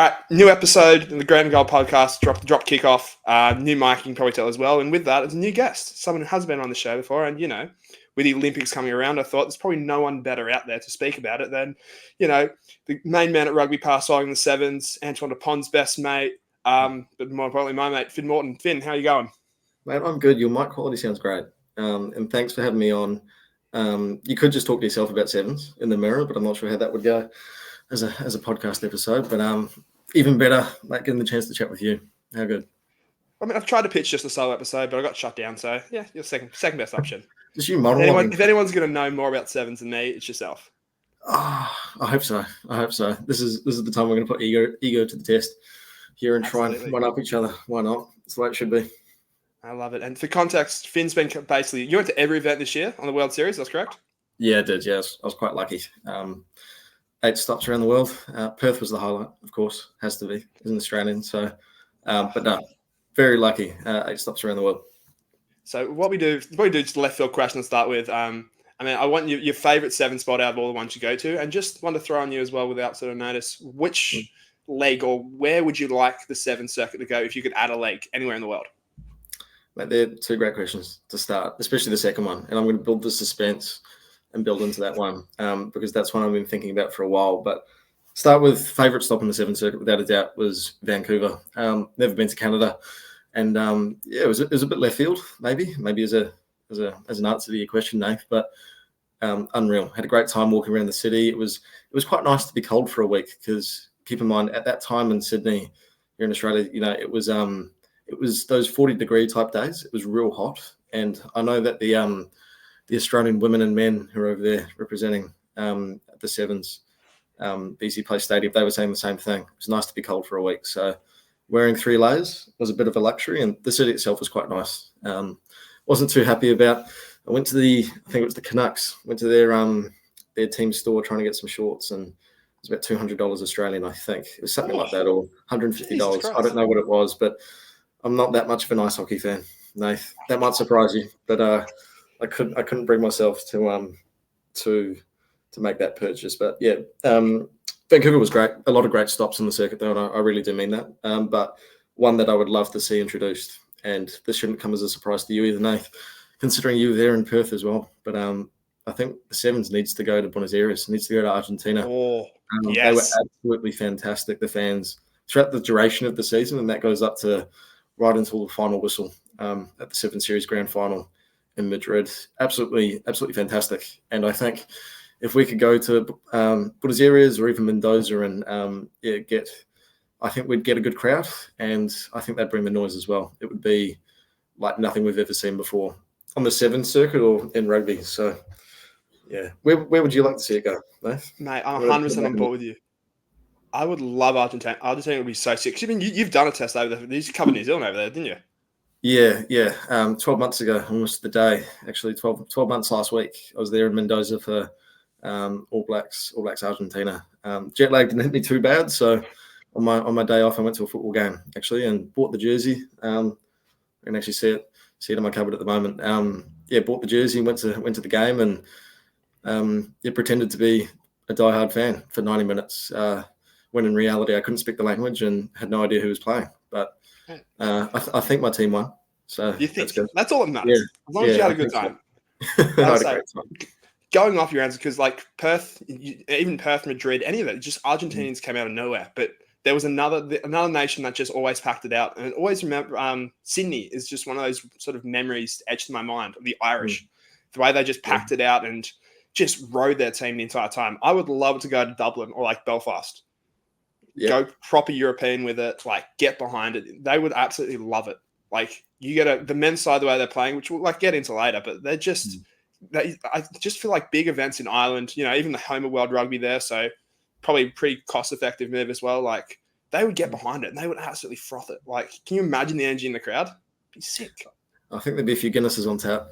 All right, new episode in the Grand Goal podcast, drop kickoff, new mic, you can probably tell as well. And with that, it's a new guest, someone who has been on the show before. And, with the Olympics coming around, I thought there's probably no one better out there to speak about it than, the main man at RugbyPass following the sevens, Antoine Dupont's best mate, but more importantly, my mate, Finn Morton. Finn, how you going? Mate, I'm good. Your mic quality sounds great. And thanks for having me on. You could just talk to yourself about sevens in the mirror, but I'm not sure how that would go as a podcast episode. But even better, like getting the chance to chat with you. How good? I mean, I've tried to pitch just a solo episode, but I got shut down. So yeah, you're second best option. Just you model. If anyone's going to know more about sevens than me, it's yourself. I hope so. This is the time we're going to put ego to the test here and try and one up each other. Why not? It's the way it should be. I love it. And for context, Finn's been basically, you went to every event this year on the World Series, that's correct? Yeah, I did. Yes, I was quite lucky. 8 stops around the world. Perth was the highlight, of course, has to be as an Australian. So, but no, very lucky. 8 stops around the world. So what we do just a left field question to start with. I want your favourite seven spot out of all the ones you go to, and just want to throw on you as well without sort of notice, which leg or where would you like the seven circuit to go if you could add a leg anywhere in the world? Mate, they're two great questions to start, especially the second one. And I'm going to build the suspense and build into that one because that's one I've been thinking about for a while. But start with favourite stop in the seven circuit, without a doubt, was Vancouver. Never been to Canada. And it was a bit left field, maybe as an answer to your question, Natho. But unreal. Had a great time walking around the city. It was quite nice to be cold for a week because keep in mind at that time in Sydney, here in Australia, it was those 40-degree type days. It was real hot, and I know that the Australian women and men who are over there representing the sevens, BC Place Stadium, they were saying the same thing. It was nice to be cold for a week. So wearing 3 layers was a bit of a luxury, and the city itself was quite nice. Wasn't too happy about. I went to I think it was the Canucks. Went to their team store trying to get some shorts, and it was about $200 Australian, I think. It was something like that, or $150. I don't know what it was, but I'm not that much of an ice hockey fan. No, that might surprise you, but I couldn't bring myself to make that purchase. But yeah, Vancouver was great. A lot of great stops on the circuit, though, and I really do mean that. But one that I would love to see introduced, and this shouldn't come as a surprise to you either, Natho, considering you were there in Perth as well. But I think the sevens needs to go to Buenos Aires, needs to go to Argentina. Yes. They were absolutely fantastic, the fans, throughout the duration of the season, and that goes up to right until the final whistle at the 7 Series Grand Final in Madrid. Absolutely fantastic. And I think if we could go to Buenos Aires or even Mendoza and I think we'd get a good crowd, and I think that'd bring the noise as well. It would be like nothing we've ever seen before on the 7 circuit or in rugby. So, yeah. Where would you like to see it go, Natho? Mate, I'm 100% on board with you. I would love Argentina. Argentina would be so sick. You've done a test over there. You covered New Zealand over there, didn't you? Yeah. 12 months ago, almost the day, actually, 12 months last week. I was there in Mendoza for All Blacks Argentina. Jet lag didn't hit me too bad, so on my day off, I went to a football game actually and bought the jersey. And actually see it in my cupboard at the moment. Bought the jersey, went to the game, and pretended to be a diehard fan for 90 minutes. When in reality, I couldn't speak the language and had no idea who was playing. But I think my team won. So you think that's good. That's all that matters. Yeah. As long as you had a good time. Going off your answer, because like Perth, even Perth, Madrid, any of it, just Argentinians came out of nowhere. But there was another nation that just always packed it out. And I always remember Sydney is just one of those sort of memories etched in my mind of the Irish. The way they just packed it out and just rode their team the entire time. I would love to go to Dublin or like Belfast. Go proper European with it, like get behind it. They would absolutely love it. Like you get the men's side, the way they're playing, which we'll like get into later, but they're just, I just feel like big events in Ireland, even the home of World Rugby there. So probably pretty cost effective move as well. Like they would get behind it and they would absolutely froth it. Like, can you imagine the energy in the crowd? It'd be sick. I think there'd be a few Guinnesses on tap.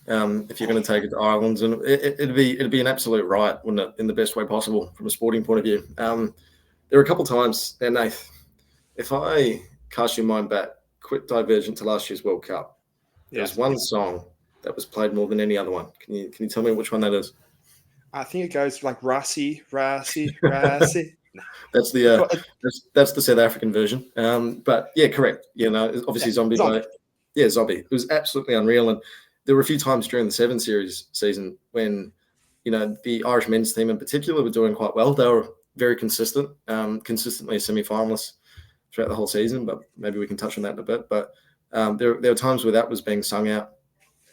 If you're going to take it to Ireland, and it'd be an absolute riot, wouldn't it? In the best way possible from a sporting point of view. There were a couple of times, and Natho, if I cast your mind back, quick divergent to last year's World Cup, there's one song that was played more than any other one. Can you tell me which one that is? I think it goes like Rassi. No, That's the that's the South African version. But yeah, correct. Obviously Zombie. Zombie. It was absolutely unreal, and there were a few times during the Seven Series season when the Irish men's team in particular were doing quite well. They were very consistent, consistently semi-finalists throughout the whole season. But maybe we can touch on that in a bit. But there were times where that was being sung out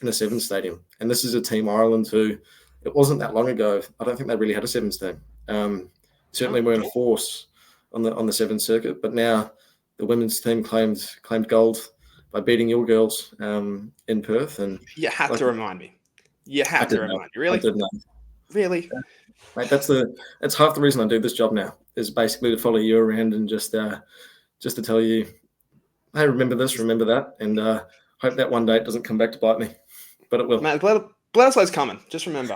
in a Sevens stadium, and this is a team Ireland who it wasn't that long ago. I don't think they really had a Sevens team. Certainly weren't a force on the Sevens circuit, but now the women's team claimed gold by beating your girls in Perth. And you had to remind me. You had to remind me. Really? I did know. Really? Mate, that's half the reason I do this job now, is basically to follow you around and just to tell you, hey, remember this, remember that, and hope that one day it doesn't come back to bite me, but it will. Man, Bledisloe's coming. Just remember,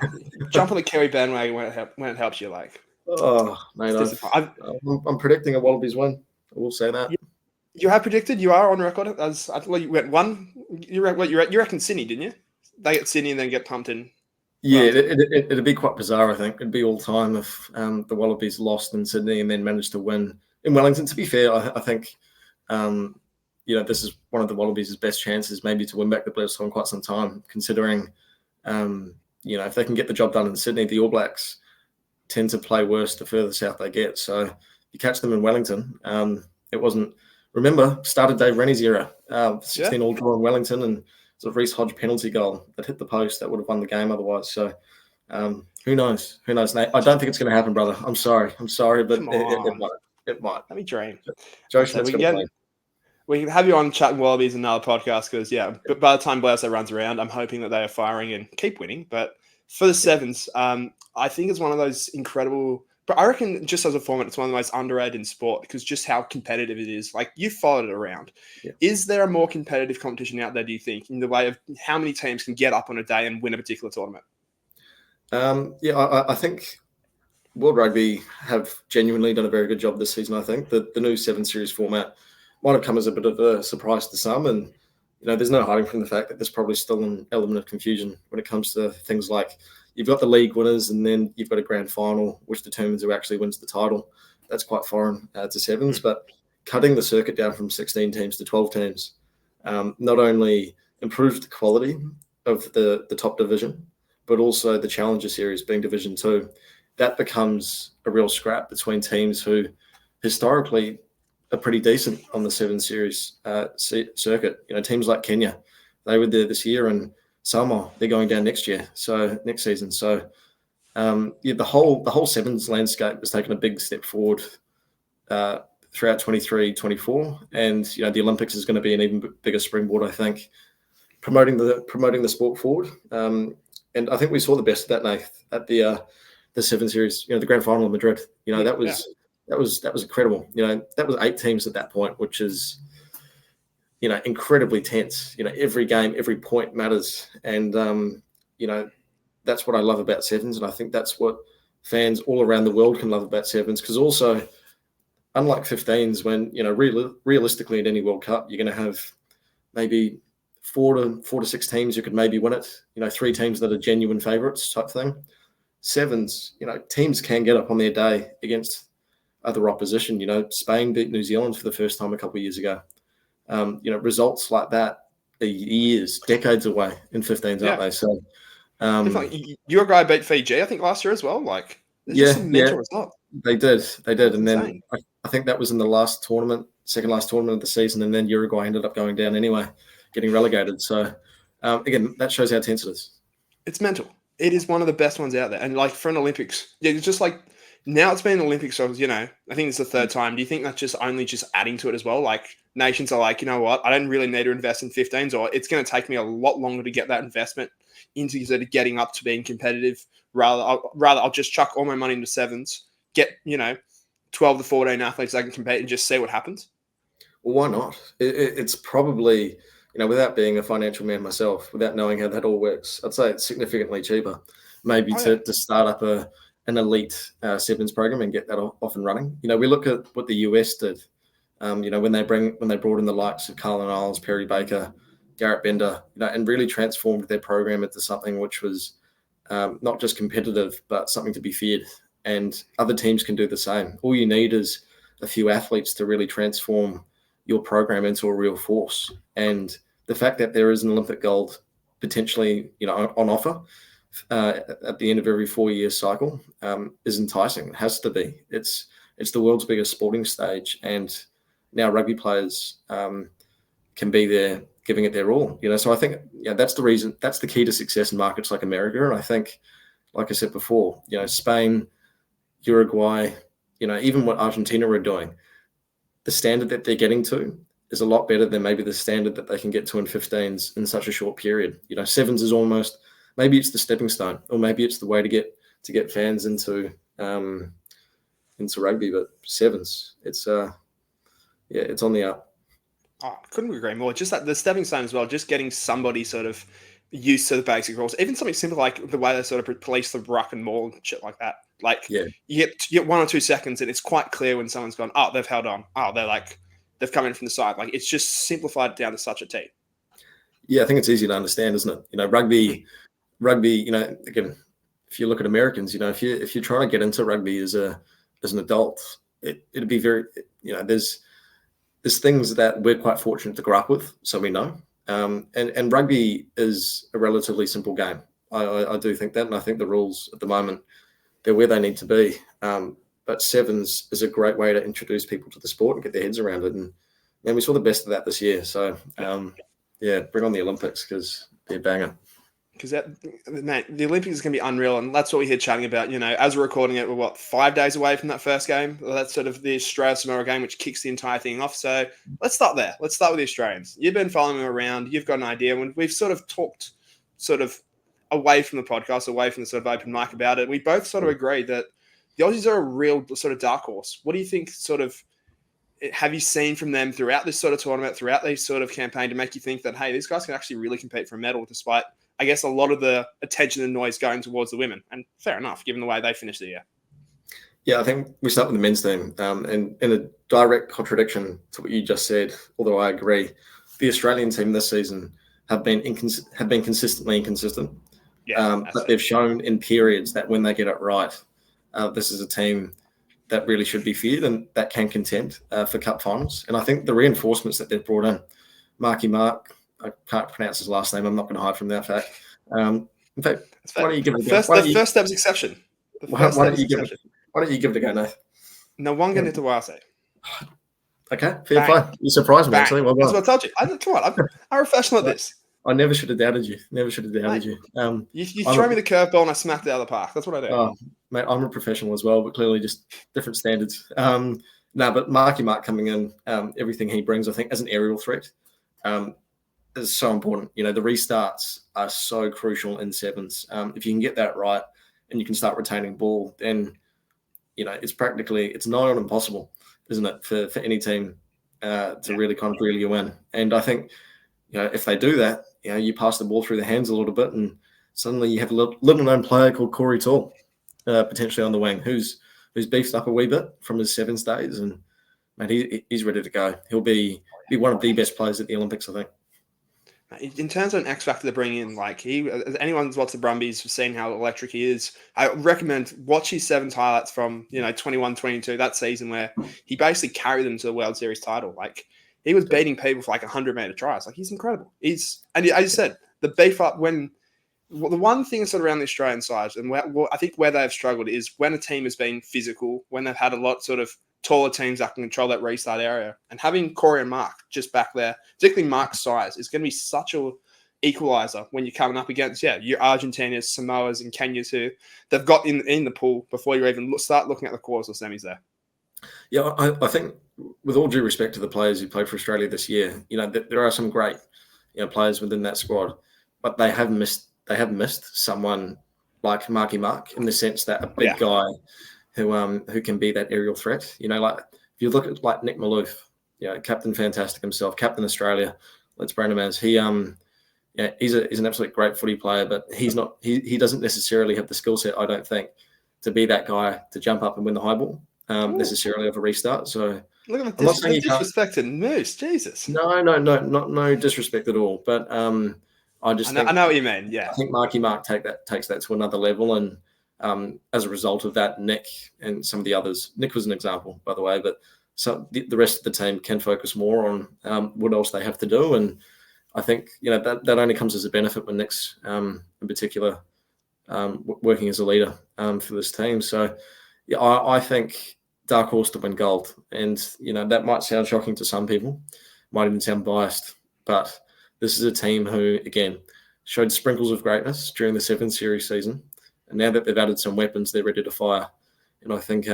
jump on the Kerry bandwagon when it helps you. Like, oh, mate, I'm predicting a Wallabies win. I will say that. You have predicted. You are on record as I thought you went one. You reckon Sydney, didn't you? They get Sydney and then get pumped in. Yeah, it'd be quite bizarre. I think it'd be all time if the Wallabies lost in Sydney and then managed to win in Wellington. To be fair, I think this is one of the Wallabies' best chances maybe to win back the Bledisloe in quite some time, considering if they can get the job done in Sydney, the All Blacks tend to play worse the further south they get. So you catch them in Wellington. It wasn't. Remember, started Dave Rennie's era, 16 all draw in Wellington, and sort of Reece Hodge penalty goal that hit the post that would have won the game otherwise. So who knows? Who knows, Nate? I don't think it's going to happen, brother. I'm sorry, but it might. Let me dream. We can have you on chatting Wallabies in another podcast because, but by the time Bledisloe runs around, I'm hoping that they are firing and keep winning. But for the Sevens, I think it's one of those incredible. But I reckon just as a format, it's one of the most underrated in sport because just how competitive it is. Like, you followed it around. Yeah. Is there a more competitive competition out there, do you think, in the way of how many teams can get up on a day and win a particular tournament? I think World Rugby have genuinely done a very good job this season. I think that the new 7 Series format might have come as a bit of a surprise to some. And, there's no hiding from the fact that there's probably still an element of confusion when it comes to things like you've got the league winners and then you've got a grand final, which determines who actually wins the title. That's quite foreign to Sevens, but cutting the circuit down from 16 teams to 12 teams not only improved the quality of the top division, but also the Challenger Series being Division 2. That becomes a real scrap between teams who historically are pretty decent on the 7 Series circuit. Teams like Kenya, they were there this year, and Samoa, they're going down next season. So the whole Sevens landscape has taken a big step forward throughout 23-24, and the Olympics is going to be an even bigger springboard, I think, promoting the sport forward. And I think we saw the best of that, Nath, at the 7 Series. The grand final in Madrid. That was incredible. That was 8 teams at that point, which is incredibly tense. Every game, every point matters, and that's what I love about Sevens, and I think that's what fans all around the world can love about Sevens, because also, unlike 15s, when realistically at any World Cup, you're going to have maybe 4 to 6 teams who could maybe win it. 3 teams that are genuine favourites type thing. Sevens, teams can get up on their day against other opposition. Spain beat New Zealand for the first time a couple of years ago. Results like that are years, decades away in 15s, aren't they? So, Uruguay beat Fiji, I think, last year as well. Like, just some mental result. They did, and then I think that was in the second last tournament of the season, and then Uruguay ended up going down anyway, getting relegated. So, again, that shows how tense it is. It's mental. It is one of the best ones out there, and like for an Olympics, it's just like. Now it's been Olympics, so I think it's the 3rd time. Do you think that's just adding to it as well? Like, nations are like, you know what? I don't really need to invest in 15s, or it's going to take me a lot longer to get that investment into sort of getting up to being competitive. Rather, I'll just chuck all my money into 7s, get 12 to 14 athletes that can compete, and just see what happens. Well, why not? It's probably without being a financial man myself, without knowing how that all works, I'd say it's significantly cheaper, maybe to start up an elite 7s program and get that off and running. We look at what the US did. When they brought in the likes of Carlin Isles, Perry Baker, Garrett Bender, and really transformed their program into something which was not just competitive, but something to be feared. and other teams can do the same. All you need is a few athletes to really transform your program into a real force. And the fact that there is an Olympic gold potentially, on offer at the end of every 4-year cycle is enticing. It has to be. It's the world's biggest sporting stage, and now rugby players can be there giving it their all. So I think that's the reason. That's the key to success in markets like America. And I think, like I said before, Spain, Uruguay, even what Argentina are doing, the standard that they're getting to is a lot better than maybe the standard that they can get to in 15s in such a short period. Sevens is almost, maybe it's the stepping stone, or maybe it's the way to get fans into rugby. But sevens, it's on the up. Oh, couldn't agree more. Just that the stepping stone as well, just getting somebody sort of used to the basic rules, even something simple like the way they sort of police the ruck and maul and shit like that. Like, you get 1 or 2 seconds, and it's quite clear when someone's gone, oh, they've held on. Oh, they've come in from the side. Like, it's just simplified down to such a T. Yeah, I think it's easy to understand, isn't it? Rugby. Again, if you look at Americans, if you're trying to get into rugby as an adult, it'd be very, there's things that we're quite fortunate to grow up with, so we know. And rugby is a relatively simple game. I do think that, and I think the rules at the moment, they're where they need to be. But sevens is a great way to introduce people to the sport and get their heads around it. And we saw the best of that this year. So, bring on the Olympics because they're banger. Because the Olympics is going to be unreal, and that's what we're here chatting about. As we're recording it, we're 5 days away from that first game. Well, that's sort of the Australia-Samoa game, which kicks the entire thing off. So let's start there. Let's start with the Australians. You've been following them around. You've got an idea. When we've sort of talked away from the podcast, away from the sort of open mic about it, we both sort of agree that the Aussies are a real sort of dark horse. What do you think have you seen from them throughout this sort of tournament, throughout this sort of campaign to make you think that, hey, these guys can actually really compete for a medal despite, I guess, a lot of the attention and noise going towards the women? And fair enough, given the way they finished the year. Yeah, I think we start with the men's team. And in a direct contradiction to what you just said, although I agree, the Australian team this season have been consistently inconsistent. Yeah, but they've shown in periods that when they get it right, this is a team that really should be feared and that can contend for cup finals. And I think the reinforcements that they've brought in, Marky Mark, I can't pronounce his last name. I'm not going to hide from that fact. In fact, why don't you give it a go? First step's exception. Why don't you give it a go, Natho? No one can into Wase. Okay, fair play. You surprised me, actually. Well done. That's what I told you. Come on, I'm a professional at this. I never should have doubted you. You throw me the curveball and I smacked it out of the park. That's what I do. Oh, mate, I'm a professional as well, but clearly just different standards. But Marky Mark coming in, everything he brings, I think, as an aerial threat, is so important. The restarts are so crucial in sevens. If you can get that right and you can start retaining ball, then it's nigh on impossible, isn't it, for any team to really kind of reel you in. And I think if they do that, you pass the ball through the hands a little bit, and suddenly you have a little known player called Corey Tall potentially on the wing, who's beefed up a wee bit from his sevens days, and mate, he's ready to go. He'll be one of the best players at the Olympics, I think. In terms of an X factor to bring in, anyone who's watched the Brumbies has seen how electric he is. I recommend watch his sevens highlights from 21-22, that season where he basically carried them to the World Series title. He was beating people for 100-meter tries. He's incredible. And as you said, the beef up the one thing sort of around the Australian side, and I think where they've struggled is when a team has been physical, when they've had a lot sort of taller teams that can control that restart area. And having Corey and Mark just back there, particularly Mark's size, is going to be such a equalizer when you're coming up against, your Argentinas, Samoas, and Kenyas who they've got in the pool before you even start looking at the quarters or semis there. Yeah, I think with all due respect to the players who played for Australia this year, there are some great players within that squad, but they have missed someone like Marky Mark in the sense that a big guy who can be that aerial threat. If you look at Nick Maloof, Captain Fantastic himself, Captain Australia, let's brand him as, he's an absolute great footy player, but he's not. He doesn't necessarily have the skill set, I don't think, to be that guy to jump up and win the high ball necessarily of a restart. So look at the disrespected Moose, Jesus. No disrespect at all. But I know what you mean. Yeah, I think Marky Mark takes that to another level, and as a result of that, Nick and some of the others, Nick was an example, by the way, but the rest of the team can focus more on what else they have to do. And I think, that only comes as a benefit when Nick's in particular working as a leader for this team. So, yeah, I think dark horse to win gold. And, that might sound shocking to some people, might even sound biased, but this is a team who, again, showed sprinkles of greatness during the 7 series season. And now that they've added some weapons, they're ready to fire. And I think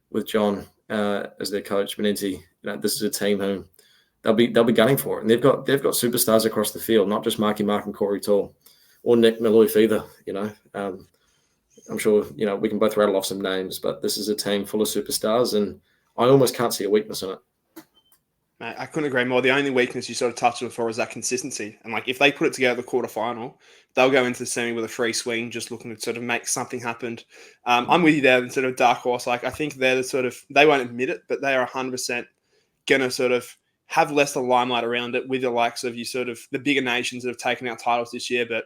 with John as their coach, Menenti, this is a team who they'll be gunning for it. And they've got superstars across the field, not just Marky Mark and Corey Tall or Nick Maloof either. I'm sure, we can both rattle off some names, but this is a team full of superstars, and I almost can't see a weakness in it. Mate, I couldn't agree more. The only weakness you sort of touched on before is that consistency. And if they put it together the quarterfinal, they'll go into the semi with a free swing, just looking to sort of make something happen. I'm with you there instead of dark horse. I think they're they won't admit it, but they are 100% going to sort of have less of the limelight around it with the likes of the bigger nations that have taken out titles this year. But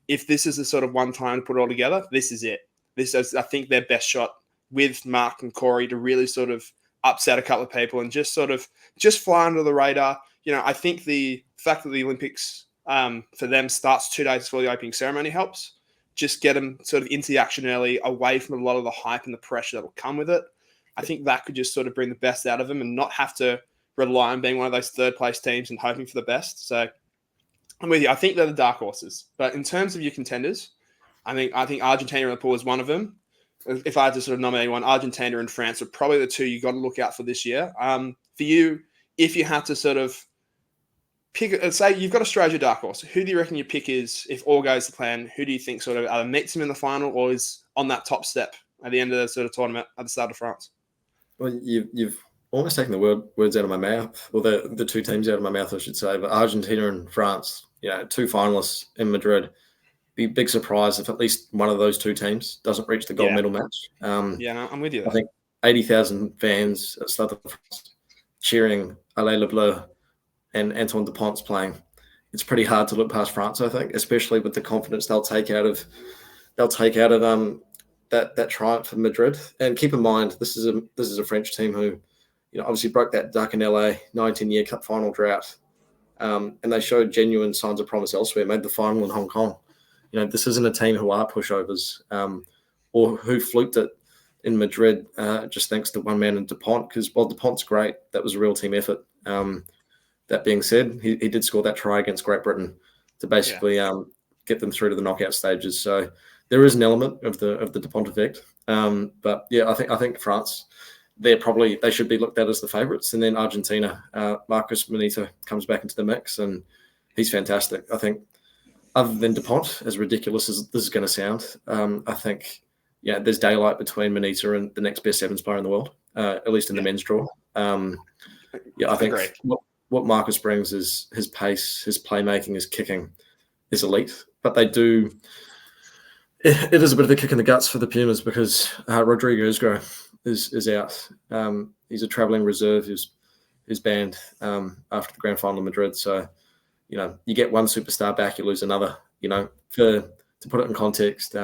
if this is the sort of one time to put it all together, this is it. This is, I think, their best shot with Mark and Corey to really sort of upset a couple of people and just fly under the radar. I think the fact that the Olympics for them starts 2 days before the opening ceremony helps. Just get them sort of into the action early, away from a lot of the hype and the pressure that will come with it. I think that could just sort of bring the best out of them and not have to rely on being one of those third place teams and hoping for the best. So I'm with you. I think they're the dark horses. But in terms of your contenders, I think Argentina in the pool is one of them. If I had to sort of nominate one, Argentina and France are probably the two you got to look out for this year. For you, if you had to sort of pick, say you've got Australia dark horse, who do you reckon your pick is if all goes to plan? Who do you think sort of either meets him in the final or is on that top step at the end of the sort of tournament at the start of France? Well, you've almost taken the words out of my mouth, or the two teams out of my mouth, I should say. But Argentina and France, 2 finalists in Madrid. Be a big surprise if at least one of those 2 teams doesn't reach the gold medal match. I'm with you. I think 80,000 fans at Stade de France cheering Allez le Bleu and Antoine Dupont's playing. It's pretty hard to look past France, I think, especially with the confidence they'll take out of that triumph in Madrid. And keep in mind, this is a French team who, obviously broke that duck in LA 19-year cup final drought, and they showed genuine signs of promise elsewhere. Made the final in Hong Kong. This isn't a team who are pushovers or who fluked it in Madrid just thanks to one man in Dupont, because while Dupont's great, that was a real team effort. That being said, he did score that try against Great Britain to basically get them through to the knockout stages. So there is an element of the Dupont effect. But yeah, I think France, they should be looked at as the favourites. And then Argentina, Marcus Menito comes back into the mix and he's fantastic. I think other than Dupont, as ridiculous as this is going to sound, I think, there's daylight between Menito and the next best sevens player in the world, at least in the men's draw. I think what Marcus brings is his pace, his playmaking, his kicking is elite. But it is a bit of a kick in the guts for the Pumas because Rodrigo Isgro is out. He's a travelling reserve who's banned after the grand final in Madrid. So, you get one superstar back, you lose another. To put it in context,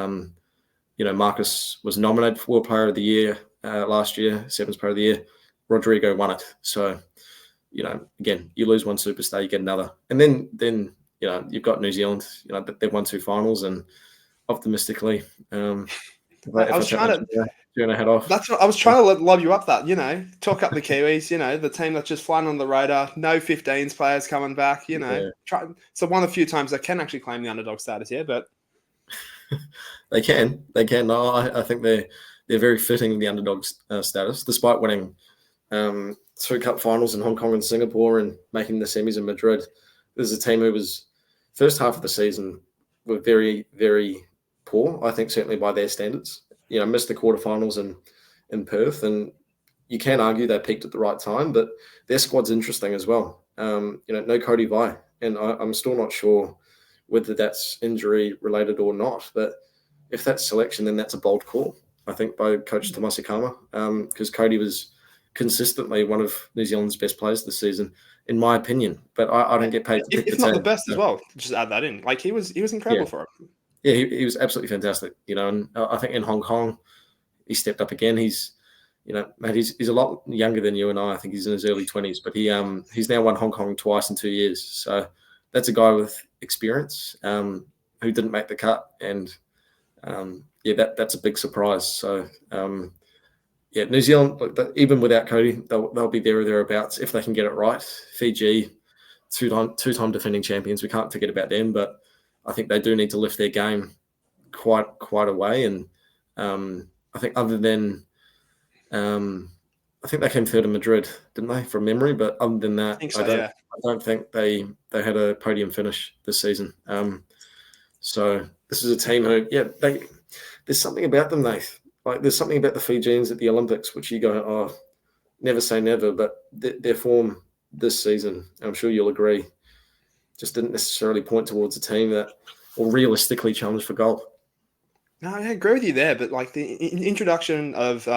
Marcus was nominated for World Player of the Year last year, Sevens Player of the Year. Rodrigo won it. So, again, you lose one superstar, you get another. And then you've got New Zealand. They've won 2 finals, and optimistically, I was trying to head off. That's what I was trying to lob you up. That talk up the Kiwis. The team that's just flying on the radar. No 15s players coming back. So one of the few times they can actually claim the underdog status here, but they can. No, I think they're very fitting the underdog status, despite winning 2 cup finals in Hong Kong and Singapore and making the semis in Madrid. There's a team who was first half of the season were very, very poor. I think certainly by their standards. Missed the quarterfinals in Perth, and you can argue they peaked at the right time, but their squad's interesting as well. No Cody Vi, and I'm still not sure whether that's injury related or not, but if that's selection, then that's a bold call, I think, by Coach Tomasi Kama, because Cody was consistently one of New Zealand's best players this season, in my opinion, but I don't get paid to pick the team. If not the best as well, just add that in. He was incredible for it. yeah, he was absolutely fantastic. And I think in Hong Kong, he stepped up again. He's, mate, he's a lot younger than you and I. I think he's in his early 20s, but he's now won Hong Kong twice in 2 years. So that's a guy with experience who didn't make the cut, and that's a big surprise. So New Zealand, even without Cody, they'll be there or thereabouts if they can get it right. Fiji, two-time defending champions. We can't forget about them, but I think they do need to lift their game quite a way. And I think other than I think they came third in Madrid, didn't they, from memory? But other than that, I don't think they had a podium finish this season. So this is a team who, there's something about them, Natho. Like, there's something about the Fijians at the Olympics which you go, oh, never say never. But their form this season, I'm sure you'll agree, just didn't necessarily point towards a team that will realistically challenge for gold. No, I agree with you there. But like the introduction of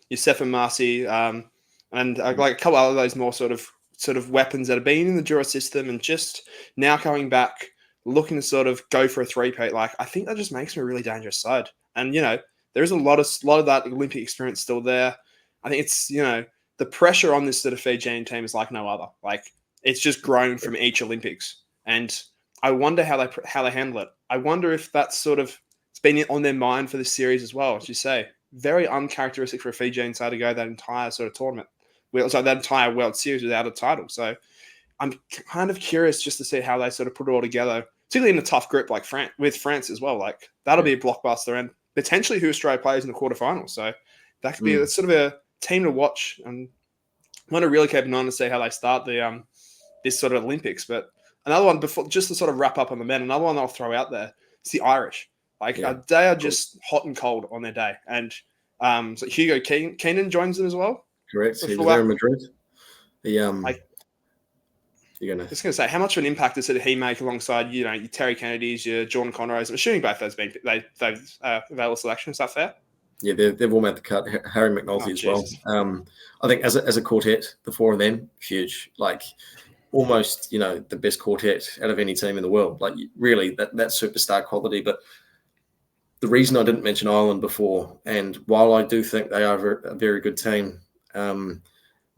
Youssef and Marcy, and like a couple of those more sort of weapons that have been in the Jura system, and just now coming back, looking to sort of go for a three-peat, like I think that just makes them a really dangerous side. And there is a lot of that Olympic experience still there. I think it's the pressure on this sort of Fijian team is like no other. Like it's just grown from each Olympics, and I wonder how they handle it. I wonder if that's sort of it's been on their mind for this series as well, as you say. Very uncharacteristic for a Fijian side to go that entire sort of tournament, that entire World Series without a title. So I'm kind of curious just to see how they sort of put it all together, particularly in a tough group like France as well. Like that'll be a blockbuster, and potentially who Australia plays in the quarterfinals. So that could be sort of a team to watch, and I want to really keep an eye on to see how they start the this sort of Olympics. But another one before, just to sort of wrap up on the men, another one I'll throw out there is the Irish. Like they are just hot and cold on their day, and so Hugo Keenan joins them as well. Correct. He was there in Madrid. I was going to say, how much of an impact did he make alongside your Terry Kennedys, your Jordan Conroys? I'm assuming both those been they've available selection. Is that fair? Yeah, they've all made the cut. Harry McNulty as well. I think as a quartet, the four of them, huge. Like almost, the best quartet out of any team in the world. Like really, that superstar quality. But the reason I didn't mention Ireland before, and while I do think they are a very good team,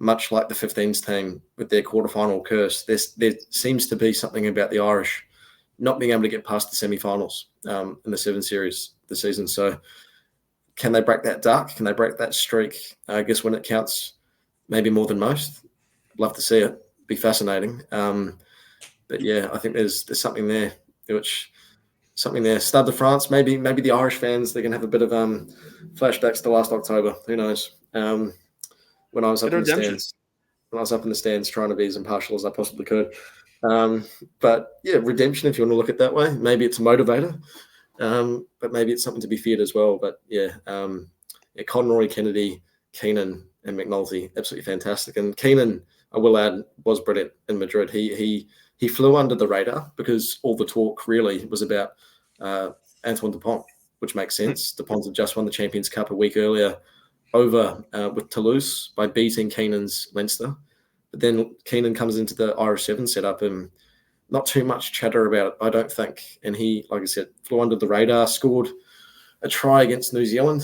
much like the 15s team with their quarterfinal curse, there seems to be something about the Irish not being able to get past the semi-finals in the 7 series this season. So can they break that duck? Can they break that streak? I guess when it counts, maybe more than most. Love to see it. Be fascinating. But yeah, I think there's something there, Stade de France, maybe the Irish fans, they can have a bit of flashbacks to last October. Who knows? When I was up in the stands, trying to be as impartial as I possibly could. But yeah, redemption, if you want to look at it that way. Maybe it's a motivator, but maybe it's something to be feared as well. But Conroy, Kennedy, Keenan, and McNulty, absolutely fantastic. And Keenan, I will add, was brilliant in Madrid. He flew under the radar because all the talk really was about Antoine Dupont, which makes sense. Dupont had just won the Champions Cup a week earlier over with Toulouse by beating Keenan's Leinster. But then Keenan comes into the Irish 7 setup and not too much chatter about it, I don't think. And he, like I said, flew under the radar, scored a try against New Zealand,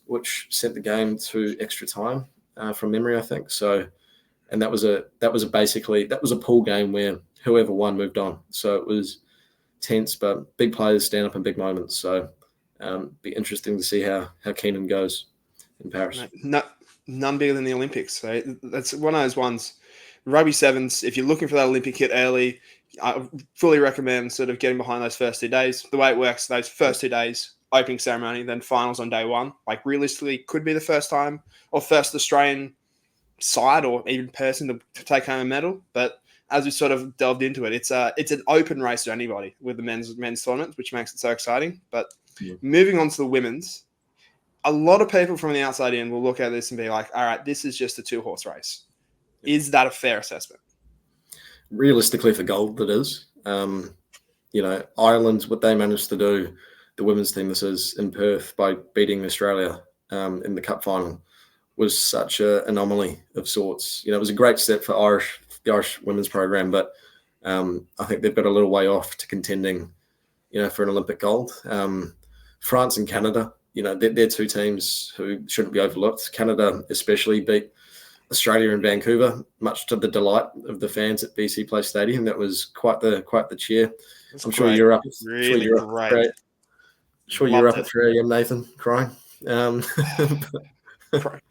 which sent the game to extra time from memory, I think. So, and that was a pool game where whoever won moved on. So it was tense, but big players stand up in big moments. So be interesting to see how Keenan goes in Paris. None bigger than the Olympics. So that's one of those ones. Rugby sevens, if you're looking for that Olympic hit early, I fully recommend sort of getting behind those first 2 days. The way it works, those first 2 days, opening ceremony, then finals on day 1. Like realistically, could be the first time or first Australian side or even person to take home a medal. But as we sort of delved into it, it's an open race to anybody with the men's tournament, which makes it so exciting. But moving on to the women's, a lot of people from the outside in will look at this and be like, all right, this is just a 2-horse race. Is that a fair assessment? Realistically, for gold, it is. Ireland, what they managed to do, the women's team, this is in Perth, by beating Australia in the cup final, was such an anomaly of sorts. It was a great step for the Irish women's program, but I think they've got a little way off to contending for an Olympic gold. France and Canada, they're two teams who shouldn't be overlooked. Canada especially beat Australia in Vancouver, much to the delight of the fans at BC Place Stadium. That was quite the cheer. I'm sure you're up. Really great. Sure, you're up at 3 a.m., Nathan, crying.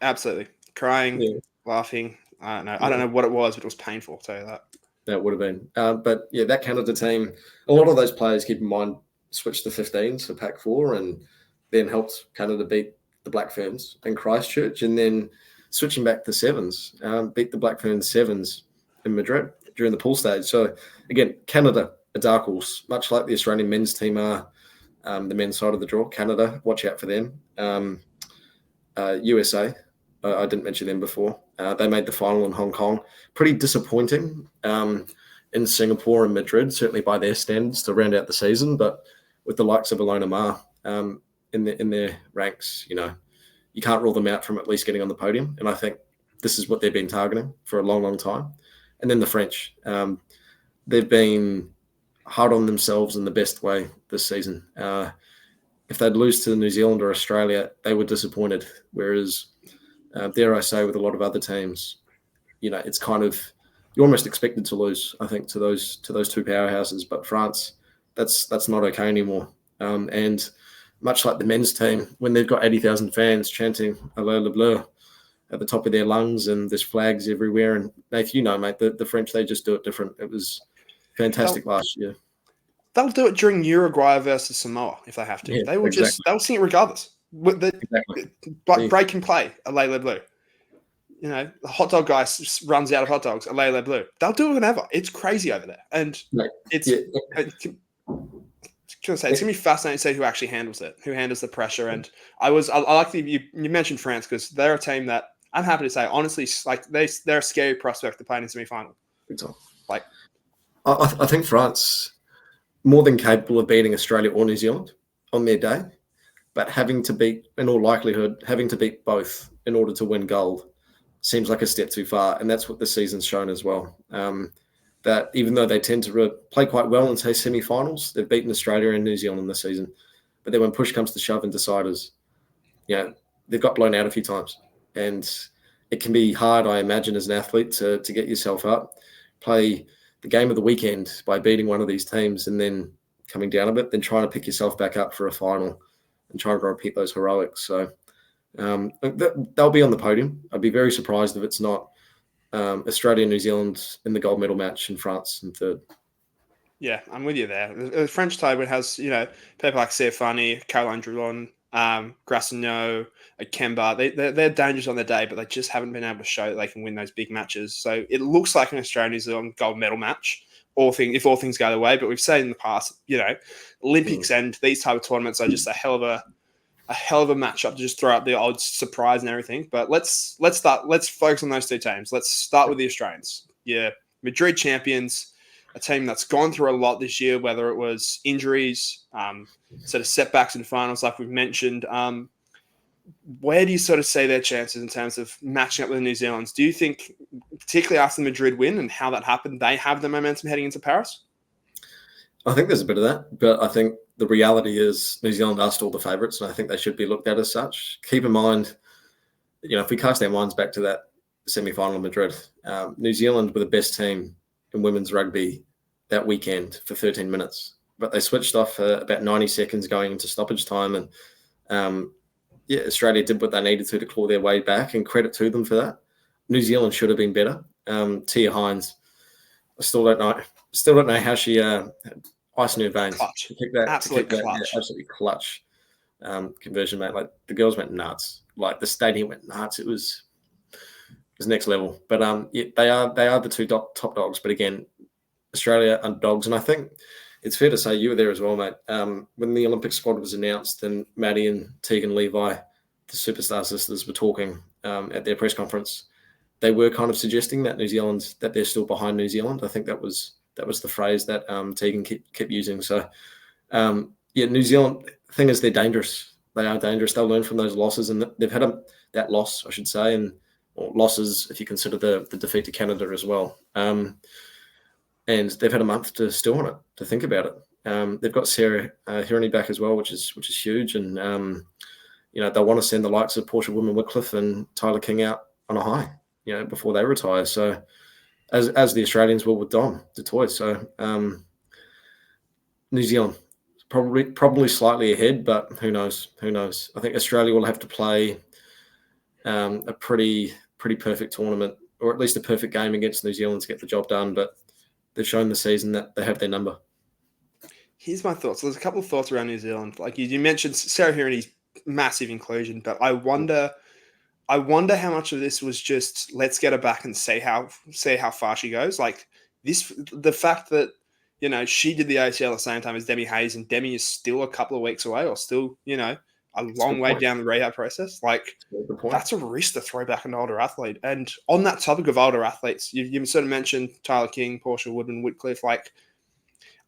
Absolutely crying, laughing. I don't know what it was, but it was painful. I'll tell you that. That would have been. But yeah, that Canada team, a lot of those players, keep in mind, switched to 15s for Pac 4 and then helped Canada beat the Black Ferns in Christchurch, and then switching back to sevens, beat the Black Ferns sevens in Madrid during the pool stage. So again, Canada, a dark horse, much like the Australian men's team are, the men's side of the draw. Canada, watch out for them. USA, I didn't mention them before. They made the final in Hong Kong. Pretty disappointing in Singapore and Madrid, certainly by their standards, to round out the season. But with the likes of Ilona Maher in their ranks, you can't rule them out from at least getting on the podium. And I think this is what they've been targeting for a long, long time. And then the French. They've been hard on themselves in the best way this season. If they'd lose to New Zealand or Australia, they were disappointed. Whereas, dare I say, with a lot of other teams, it's kind of, you're almost expected to lose, I think, to those two powerhouses. But France, that's not okay anymore. And much like the men's team, when they've got 80,000 fans chanting "Allez le bleu" at the top of their lungs and there's flags everywhere. And Natho, mate, the French, they just do it different. It was fantastic last year. They'll do it during Uruguay versus Samoa if they have to. Yeah, they'll sing it regardless. Break and play, "Allez le bleu." The hot dog guy runs out of hot dogs, "Allez le bleu." They'll do it whenever. It's crazy over there. And it's going to be fascinating to see who actually handles it, who handles the pressure. And I like that you mentioned France, because they're a team that I'm happy to say, honestly, like they're a scary prospect to play in the semi-final. Like, I think France more than capable of beating Australia or New Zealand on their day, but having to beat both in order to win gold seems like a step too far. And that's what the season's shown as well. That even though they tend to play quite well in, say, semi-finals, they've beaten Australia and New Zealand this season. But then when push comes to shove in deciders, they've got blown out a few times. And it can be hard, I imagine, as an athlete to get yourself up, play the game of the weekend by beating one of these teams and then coming down a bit, then trying to pick yourself back up for a final and trying to repeat those heroics. So they'll be on the podium. I'd be very surprised if it's not Australia and New Zealand in the gold medal match and France in third. Yeah, I'm with you there. The French side has, people like Serfani, Caroline Droulon, Grassino, Kemba. They're dangerous on their day, but they just haven't been able to show that they can win those big matches. So it looks like an Australia-New Zealand gold medal match, if all things go their way. But we've seen in the past, Olympics and these type of tournaments are just a hell of a matchup to just throw out the odd surprise and everything. But let's focus on those two teams. Let's start with the Australians. Yeah, Madrid champions, a team that's gone through a lot this year, whether it was injuries, sort of setbacks in finals, like we've mentioned. Where do you sort of see their chances in terms of matching up with the New Zealanders? Do you think, particularly after the Madrid win and how that happened, they have the momentum heading into Paris? I think there's a bit of that, but I think the reality is New Zealand are still the favourites, and I think they should be looked at as such. Keep in mind, if we cast our minds back to that semi-final in Madrid, New Zealand were the best team in women's rugby that weekend for 13 minutes, but they switched off for about 90 seconds going into stoppage time, and Australia did what they needed to claw their way back, and credit to them for that. New Zealand should have been better. Tia Hines, I still don't know how she ice in her veins. Clutch. Absolutely clutch conversion, mate. Like, the girls went nuts. Like, the stadium went nuts. It was next level. But they are the two top dogs. But again, Australia underdogs, and I think it's fair to say you were there as well, mate. When the Olympic squad was announced, and Maddie and Tegan Levi, the superstar sisters, were talking at their press conference, they were kind of suggesting that that they're still behind New Zealand. I think that was the phrase that Tegan kept using. So, New Zealand, the thing is, they're dangerous. They are dangerous. They'll learn from those losses, and they've had that loss, I should say, or losses if you consider the defeat to Canada as well. And they've had a month to stew on it, to think about it. They've got Sarah Hirini back as well, which is huge, and they'll want to send the likes of Portia Woodman-Whitcliffe and Tyler King out on a high, before they retire. So as the Australians will with Dom DeToy. So New Zealand probably slightly ahead, but who knows? I think Australia will have to play a pretty perfect tournament, or at least a perfect game against New Zealand to get the job done. But they've shown the season that they have their number. Here's my thoughts. There's a couple of thoughts around New Zealand. Like you mentioned, Sarah Hirini's massive inclusion, but I wonder how much of this was just let's get her back and see how far she goes. Like the fact that she did the ACL at the same time as Demi Hayes, and Demi is still a couple of weeks away, or still a long way down the rehab process. Like that's a risk to throw back an older athlete. And on that topic of older athletes, you sort of mentioned Tyler King, Portia Woodman-Whitcliffe. Like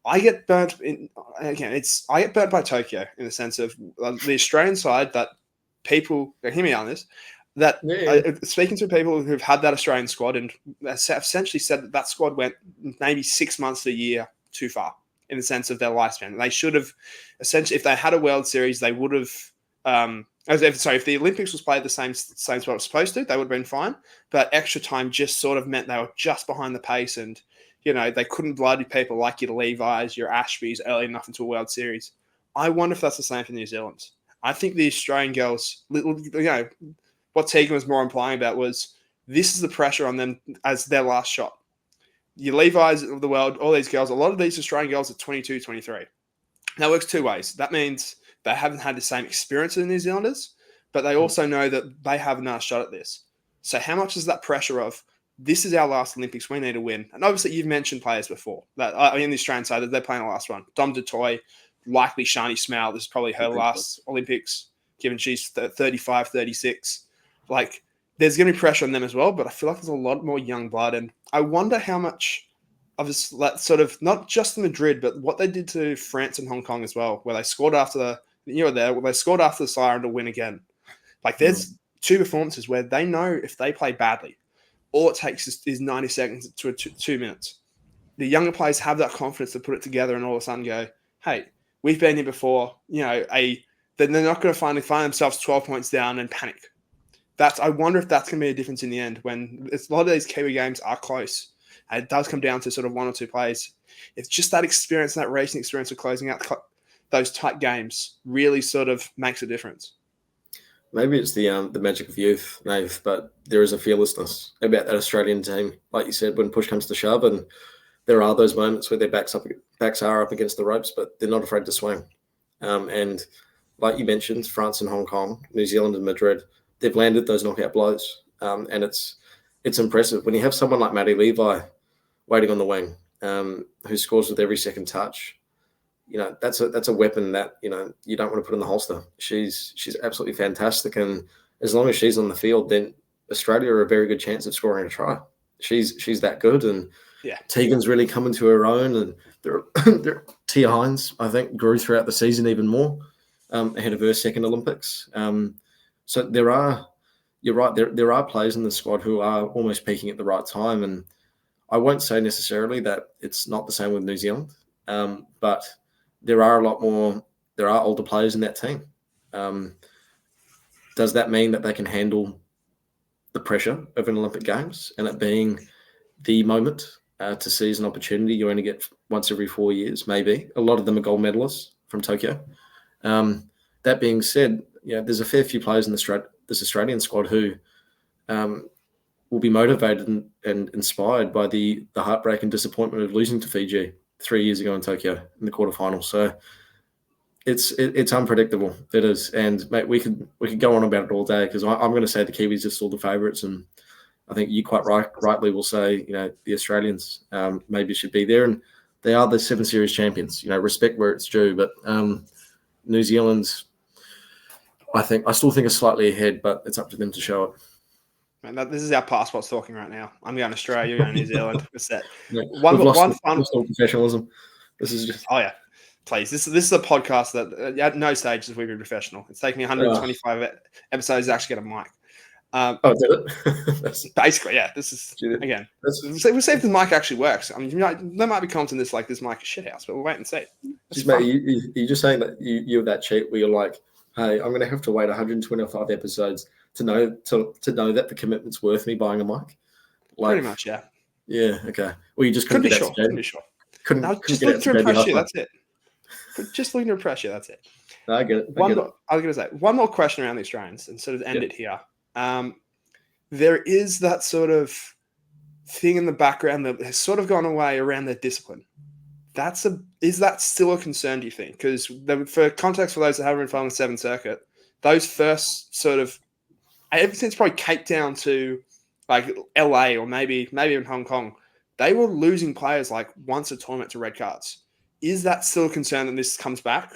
I get burnt by Tokyo in the sense of the Australian side that people hear me on this. That speaking to people who've had that Australian squad and essentially said that squad went maybe 6 months to a year too far in the sense of their lifespan. They should have essentially, if they had a World Series, they would have. If the Olympics was played the same spot it was supposed to, they would have been fine. But extra time just sort of meant they were just behind the pace, and they couldn't bloody people like your Levi's, your Ashbys early enough into a World Series. I wonder if that's the same for New Zealand. I think the Australian girls, what Tegan was more implying about was this is the pressure on them as their last shot. Your Levi's of the world, all these girls, a lot of these Australian girls are 22, 23. That works two ways. That means they haven't had the same experience as the New Zealanders, but they also know that they have another shot at this. So how much is that pressure of this is our last Olympics, we need to win? And obviously you've mentioned players before. That in the Australian side, that they're playing the last one. Dom DeToy, likely Shani Smale. This is probably her last Olympics, given she's 35, 36. Like, there's going to be pressure on them as well, but I feel like there's a lot more young blood. And I wonder how much of this sort of, not just in Madrid, but what they did to France and Hong Kong as well, where they scored after they scored after the siren to win again. Like, there's two performances where they know if they play badly, all it takes is 90 seconds to 2 minutes. The younger players have that confidence to put it together and all of a sudden go, hey, we've been here before, then they're not going to finally find themselves 12 points down and panic. I wonder if that's going to be a difference in the end when a lot of these Kiwi games are close. And it does come down to sort of one or two plays. It's just that experience, that racing experience of closing out those tight games really sort of makes a difference. Maybe it's the magic of youth, Nave, but there is a fearlessness about that Australian team. Like you said, when push comes to shove, and there are those moments where their backs are up against the ropes, but they're not afraid to swing. And like you mentioned, France and Hong Kong, New Zealand and Madrid, they've landed those knockout blows. And it's impressive. When you have someone like Maddie Levi waiting on the wing, who scores with every second touch, that's a weapon that, you don't want to put in the holster. She's absolutely fantastic. And as long as she's on the field, then Australia are a very good chance of scoring a try. She's that good. And Tegan's really come into her own. And Tia Hines, I think, grew throughout the season even more ahead of her second Olympics. So you're right, there are players in the squad who are almost peaking at the right time. And I won't say necessarily that it's not the same with New Zealand, but there are older players in that team. Does that mean that they can handle the pressure of an Olympic Games and it being the moment to seize an opportunity you only get once every 4 years? Maybe. A lot of them are gold medalists from Tokyo. That being said, there's a fair few players in this Australian squad who will be motivated and inspired by the heartbreak and disappointment of losing to Fiji 3 years ago in Tokyo in the quarterfinals. So it's unpredictable. It is, and mate, we could go on about it all day because I'm going to say the Kiwis are still the favourites, and I think you quite rightly will say the Australians maybe should be there, and they are the 7 Series champions. Respect where it's due, but New Zealand's, I still think is slightly ahead, but it's up to them to show it. Man, this is our passports talking right now. I'm going to Australia, you're going to New Zealand. We're set. Yeah, we've lost professionalism. This is just. Oh yeah, please. This is a podcast that at no stage have we been professional. It's taken me 125 episodes to actually get a mic. Oh, did it? Basically, yeah. This is again. We'll see if the mic actually works. I mean, there might be comments in this like this mic is shithouse, but we'll wait and see. Mate, you're just saying that you're that cheap where you're like, hey, I'm going to have to wait 125 episodes to know that the commitment's worth me buying a mic. Like, pretty much, yeah. Yeah. Okay. Well, you just couldn't get out to couldn't be sure. Couldn't just get looking out to to impress you. JB. That's it. Just looking to impress you. That's it. No, I get it. I was going to say one more question around the Australians and sort of end it here. There is that sort of thing in the background that has sort of gone away around their discipline. Is that still a concern, do you think? Because for context for those that haven't been following the Seventh Circuit, those first sort of, ever since probably Cape Town to like LA or maybe in Hong Kong, they were losing players like once a tournament to red cards. Is that still a concern that this comes back?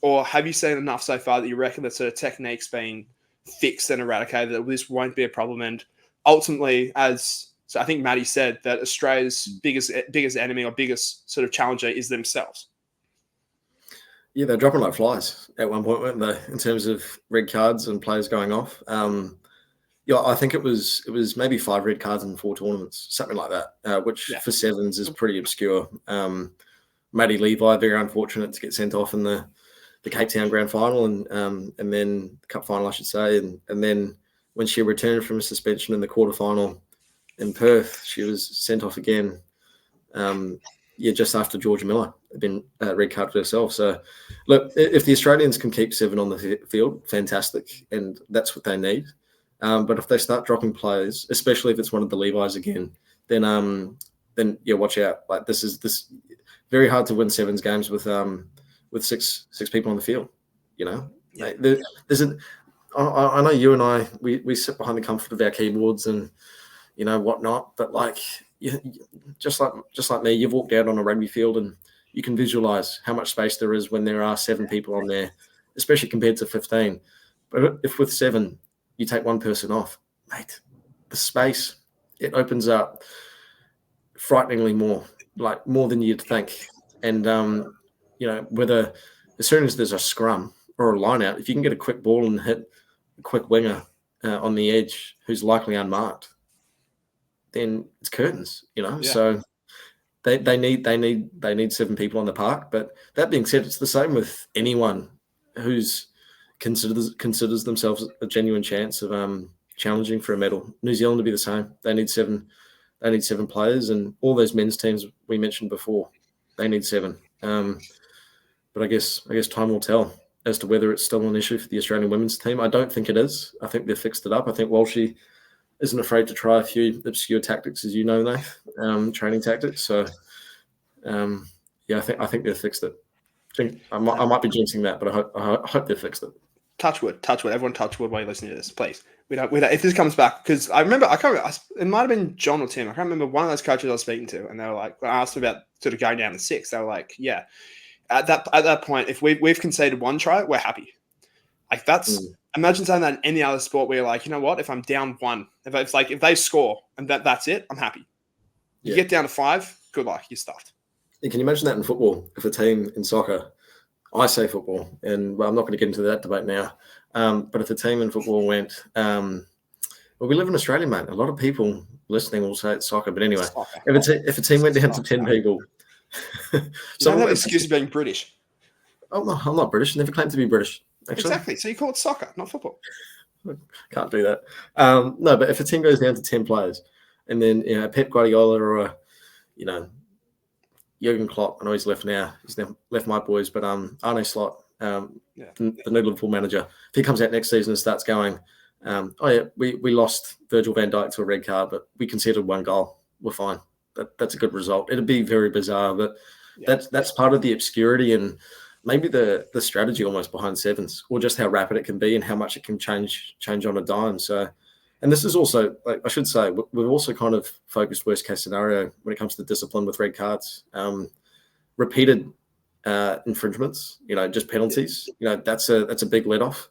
Or have you seen enough so far that you reckon that sort of technique's been fixed and eradicated, that this won't be a problem? And ultimately, so I think Maddie said that Australia's biggest enemy or biggest sort of challenger is themselves. Yeah, they're dropping like flies at one point, weren't they, in terms of red cards and players going off. I think it was maybe 5 red cards in 4 tournaments, something like that, which for sevens is pretty obscure. Maddie Levi, very unfortunate to get sent off in the Cape Town Grand Final and then the Cup Final, I should say. And then when she returned from a suspension in the quarterfinal in Perth, she was sent off again. Just after Georgia Miller had been red carded herself. So, look, if the Australians can keep 7 on the field, fantastic, and that's what they need. But if they start dropping players, especially if it's one of the Levi's again, then watch out. Like this very hard to win sevens games with 6 people on the field. You know, I know you and I we sit behind the comfort of our keyboards and whatnot, but like. Just like me, you've walked out on a rugby field and you can visualize how much space there is when there are 7 people on there, especially compared to 15. But if with 7, you take one person off, mate, the space, it opens up frighteningly more than you'd think. And, whether as soon as there's a scrum or a line out, if you can get a quick ball and hit a quick winger on the edge who's likely unmarked, then it's curtains, Yeah. So they need 7 people on the park. But that being said, it's the same with anyone who's considers themselves a genuine chance of challenging for a medal. New Zealand to be the same. They need 7. They need 7 players, and all those men's teams we mentioned before, they need 7. But I guess time will tell as to whether it's still an issue for the Australian women's team. I don't think it is. I think they've fixed it up. I think Walshy isn't afraid to try a few obscure tactics, as you know, Natho, training tactics. So, I think they've fixed it. I might be jinxing that, but I hope they've fixed it. Touch wood. Everyone touch wood while you're listening to this, please. We don't. If this comes back, because I can't remember, it might have been John or Tim. I can't remember one of those coaches I was speaking to, and they were like, when I asked them about sort of going down to 6, they were like, yeah. At that point, if we've conceded 1 try, we're happy. Like that's. Imagine saying that in any other sport where you're like, you know what? If I'm down 1, if they score and that's it, I'm happy. You get down to 5, good luck, you're stuffed. Can you imagine that in football? If a team in soccer, I say football, and I'm not going to get into that debate now. But if a team in football went, we live in Australia, mate. A lot of people listening will say it's soccer, but anyway, if a team went down to 10 people, you don't have an excuse of being British. I'm not British. Never claimed to be British. Actually. Exactly. So you call it soccer, not football. Can't do that. No, but if a team goes down to 10 players, and then Pep Guardiola or Jurgen Klopp, I know he's left now. He's left my boys, but Arne Slot, the new Liverpool manager, if he comes out next season and starts going, we lost Virgil van Dijk to a red card, but we conceded 1 goal. We're fine. That's a good result. It'd be very bizarre, but that's part of the obscurity and maybe the strategy almost behind sevens, or just how rapid it can be and how much it can change on a dime. So, and this is also, I should say, we've also kind of focused worst case scenario when it comes to discipline with red cards, repeated infringements, just penalties. That's a big let off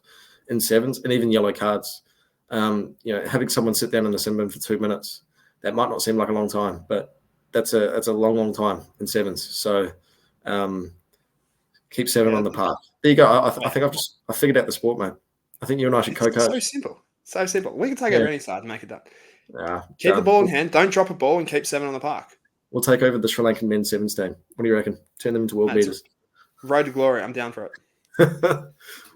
in sevens, and even yellow cards. Having someone sit down in the sim bin for 2 minutes, that might not seem like a long time, but that's a long time in sevens. So. Keep 7 on the park. There you go. I think I figured out the sport, mate. I think you and I should co-coach. So simple. So simple. We can take over any side and make it done. Keep the Done. ball in hand. Don't drop a ball and keep 7 on the park. We'll take over the Sri Lankan men's sevens team. What do you reckon? Turn them into world beaters. Road to glory. I'm down for it.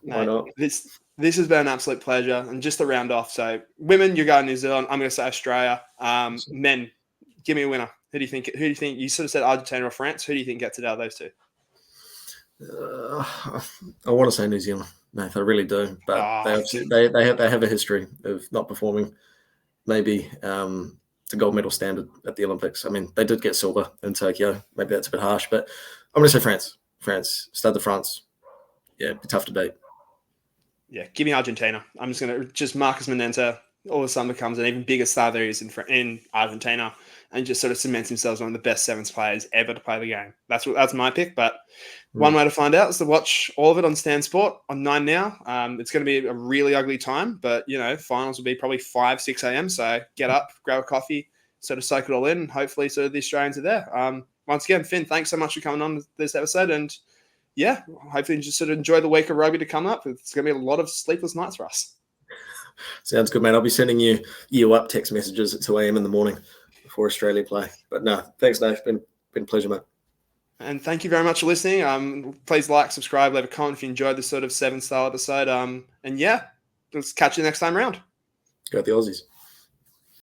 Why not? This has been an absolute pleasure. And just to round off, so women, you're going New Zealand. I'm going to say Australia. Men, give me a winner. Who do you think? You sort of said Argentina or France? Who do you think gets it out of those two? I want to say New Zealand. No, I really do. But they have a history of not performing. Maybe to gold medal standard at the Olympics. I mean, they did get silver in Tokyo. Maybe that's a bit harsh, but I'm going to say France. Stade de France. Yeah, it'd be tough to beat. Yeah, give me Argentina. I'm just going to just Marcus Menenta all of a sudden becomes an even bigger star there is in Argentina and just sort of cements himself as one of the best sevens players ever to play the game. That's my pick, but one way to find out is to watch all of it on Stan Sport on 9 now. It's going to be a really ugly time, but, finals will be probably 5, 6 a.m. So get up, grab a coffee, sort of soak it all in, and hopefully sort of the Australians are there. Once again, Finn, thanks so much for coming on this episode. And, yeah, hopefully you just sort of enjoy the week of rugby to come up. It's going to be a lot of sleepless nights for us. Sounds good, man. I'll be sending you up text messages at 2 a.m. in the morning before Australia play. But no, thanks, Dave. Been a pleasure, mate. And thank you very much for listening. Please like, subscribe, leave a comment if you enjoyed this sort of 7-style episode. And yeah, let's catch you next time around. Go the Aussies.